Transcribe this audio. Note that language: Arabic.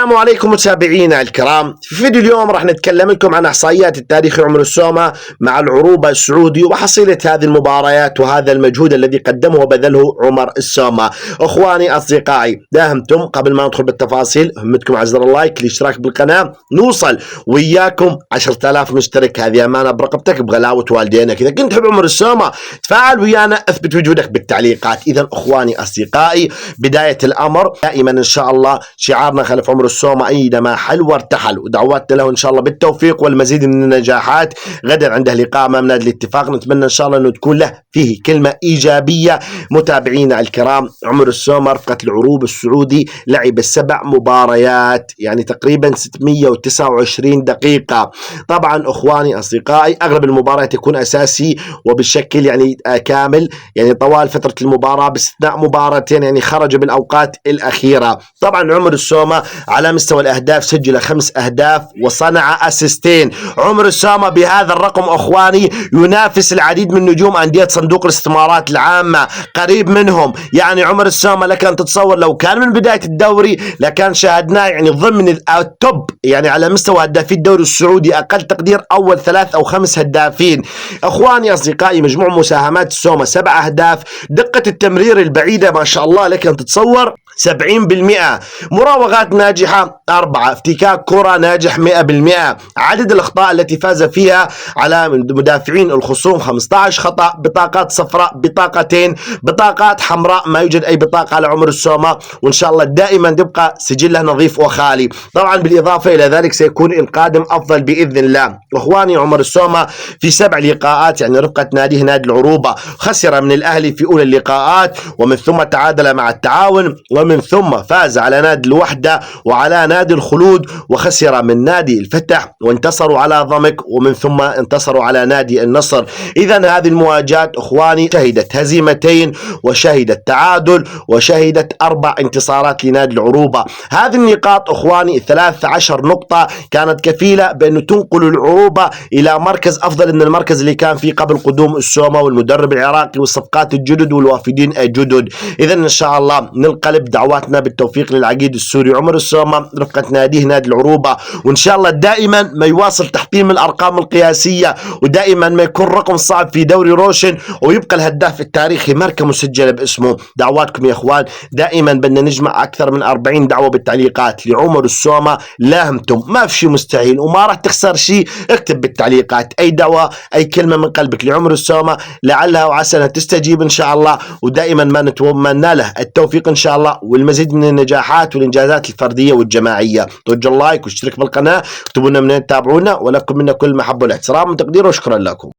السلام عليكم متابعينا الكرام. في فيديو اليوم راح نتكلم لكم عن احصائيات التاريخي عمر السومة مع العروبة السعودي وحصيلة هذه المباريات وهذا المجهود الذي قدمه وبذله عمر السومة. اخواني اصدقائي، داهمتم قبل ما ندخل بالتفاصيل همتكم على زر اللايك، الاشتراك بالقناة، نوصل وياكم 10,000 مشترك. هذه امانة برقبتك بغلاوة والدينك. اذا كنت تحب عمر السومة تفاعل ويانا، اثبت وجودك بالتعليقات. اذا اخواني اصدقائي، بداية الامر دائما ان شاء الله شعارنا خلف عمر السومة أينما حل وارتحل، ودعواتنا له إن شاء الله بالتوفيق والمزيد من النجاحات. غدا عنده لقاء أمام نادي الاتفاق، نتمنى إن شاء الله أنه تكون له فيه كلمة إيجابية. متابعينا الكرام، عمر السومة رفقة العروب السعودي لعب 7 مباريات، يعني تقريبا 629 دقيقة. طبعا أخواني أصدقائي، أغلب المباريات يكون أساسي وبالشكل يعني كامل، يعني طوال فترة المباراة باستثناء مباراتين يعني خرج بالأوقات الأخيرة. طبعا عمر السومة على مستوى الأهداف سجل 5 أهداف وصنع أسيستين. عمر السومة بهذا الرقم أخواني ينافس العديد من نجوم أندية صندوق الاستثمارات العامة، قريب منهم. يعني عمر السومة لك أن تتصور لو كان من بداية الدوري لكان شاهدناه يعني ضمن التوب، يعني على مستوى هدافي الدوري السعودي، أقل تقدير أول 3 أو 5 هدافين. أخواني أصدقائي، مجموع مساهمات السومة 7 أهداف، دقة التمرير البعيدة ما شاء الله لك أن تتصور 70%، مراوغات ناجحة 4، افتكاك كرة ناجح 100%، عدد الأخطاء التي فاز فيها على مدافعين الخصوم 15 خطأ، بطاقات صفراء بطاقتين، بطاقات حمراء ما يوجد أي بطاقة على عمر السومة، وإن شاء الله دائما تبقى سجله نظيف وخالي. طبعا بالإضافة إلى ذلك سيكون القادم أفضل بإذن الله. أخواني، عمر السومة في 7 لقاءات يعني رفقة ناديه نادي العروبة، خسر من الأهلي في أولى اللقاءات، ومن ثم تعادل مع التعاون، ومن ثم فاز على نادي الوحدة وعلى نادي الخلود، وخسر من نادي الفتح، وانتصروا على ضمك، ومن ثم انتصروا على نادي النصر. إذا هذه المواجهات أخواني شهدت هزيمتين وشهدت تعادل وشهدت 4 انتصارات لنادي العروبة. هذه النقاط أخواني 13 نقطة كانت كفيلة بأنه تنقل العروبة إلى مركز أفضل من المركز اللي كان فيه قبل قدوم السومة والمدرب العراقي والصفقات الجدد والوافدين الجدد. إذا إن شاء الله ننقلب. دعواتنا بالتوفيق للعقيد السوري عمر السومة رفقة ناديه نادي العروبة، وإن شاء الله دائما ما يواصل تحطيم الأرقام القياسية، ودائما ما يكون رقم صعب في دوري روشن، ويبقى الهداف التاريخي ماركة مسجلة باسمه. دعواتكم يا إخوان، دائما بدنا نجمع أكثر من 40 دعوة بالتعليقات لعمر السومة. لاهمتم، ما في شيء مستحيل وما راح تخسر شيء. اكتب بالتعليقات أي دعوة، أي كلمة من قلبك لعمر السومة، لعلها وعسى أنها تستجيب إن شاء الله. ودائما ما نتمنى له التوفيق إن شاء الله والمزيد من النجاحات والإنجازات الفردية والجماعية. توجه اللايك واشترك بالقناة، اكتبوا لنا منين تتابعونا، ولكم منا كل المحبة والاحترام والتقدير، وشكرا لكم.